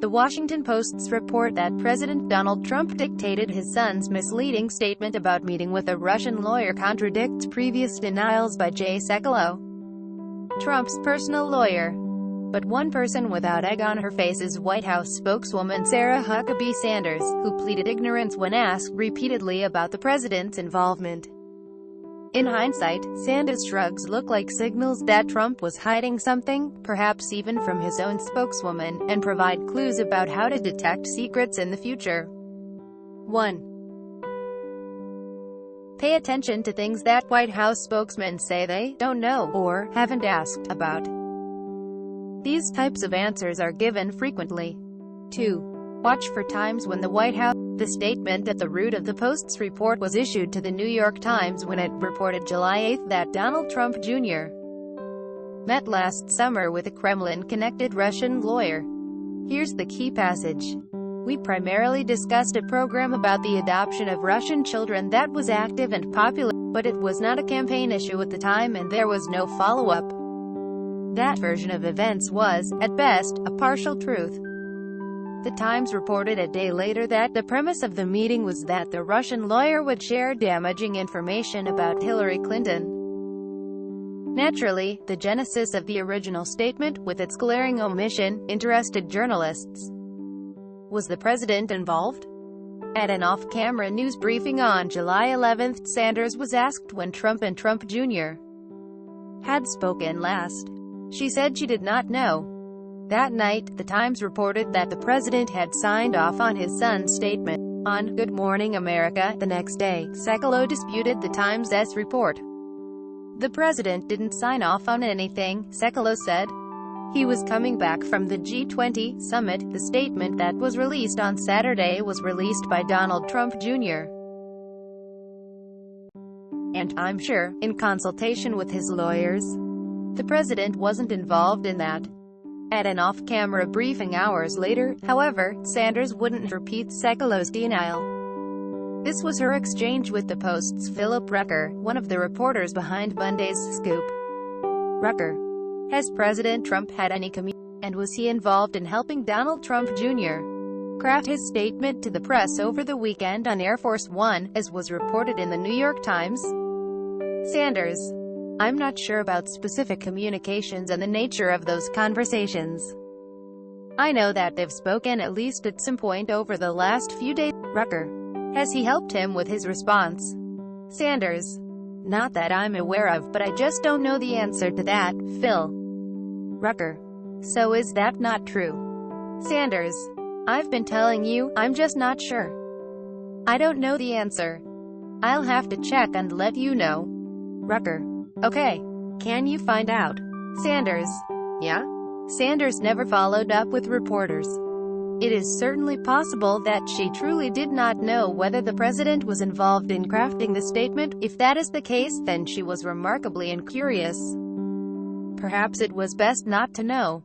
The Washington Post's report that President Donald Trump dictated his son's misleading statement about meeting with a Russian lawyer contradicts previous denials by Jay Sekulow, Trump's personal lawyer. But one person without egg on her face is White House spokeswoman Sarah Huckabee Sanders, who pleaded ignorance when asked repeatedly about the president's involvement. In hindsight, Sanders' shrugs look like signals that Trump was hiding something, perhaps even from his own spokeswoman, and provide clues about how to detect secrets in the future. 1. Pay attention to things that White House spokesmen say they don't know, or haven't asked, about. These types of answers are given frequently. 2. Watch for times when the White House. The statement at the root of the Post's report was issued to the New York Times when it reported July 8 that Donald Trump Jr. met last summer with a Kremlin-connected Russian lawyer. Here's the key passage. We primarily discussed a program about the adoption of Russian children that was active and popular, but it was not a campaign issue at the time and there was no follow-up. That version of events was, at best, a partial truth. The Times reported a day later that the premise of the meeting was that the Russian lawyer would share damaging information about Hillary Clinton. Naturally, the genesis of the original statement, with its glaring omission, interested journalists. Was the president involved? At an off-camera news briefing on July 11, Sanders was asked when Trump and Trump Jr. had spoken last. She said she did not know. That night, the Times reported that the president had signed off on his son's statement. On Good Morning America, the next day, Sekulow disputed the Times' report. The president didn't sign off on anything, Sekulow said. He was coming back from the G20 summit. The statement that was released on Saturday was released by Donald Trump Jr. and, I'm sure, in consultation with his lawyers. The president wasn't involved in that. At an off-camera briefing hours later, however, Sanders wouldn't repeat Sekulow's denial. This was her exchange with the Post's Philip Rucker, one of the reporters behind Monday's scoop. Rucker: has President Trump had any communication, and was he involved in helping Donald Trump Jr. craft his statement to the press over the weekend on Air Force One, as was reported in the New York Times? Sanders: I'm not sure about specific communications and the nature of those conversations. I know that they've spoken at least at some point over the last few days. Rucker: has he helped him with his response? Sanders: not that I'm aware of, but I just don't know the answer to that, Phil. Rucker: so is that not true? Sanders: I've been telling you, I'm just not sure. I don't know the answer. I'll have to check and let you know. Rucker: okay. Can you find out? Sanders: yeah. Sanders never followed up with reporters. It is certainly possible that she truly did not know whether the president was involved in crafting the statement. If that is the case, then she was remarkably incurious. Perhaps it was best not to know.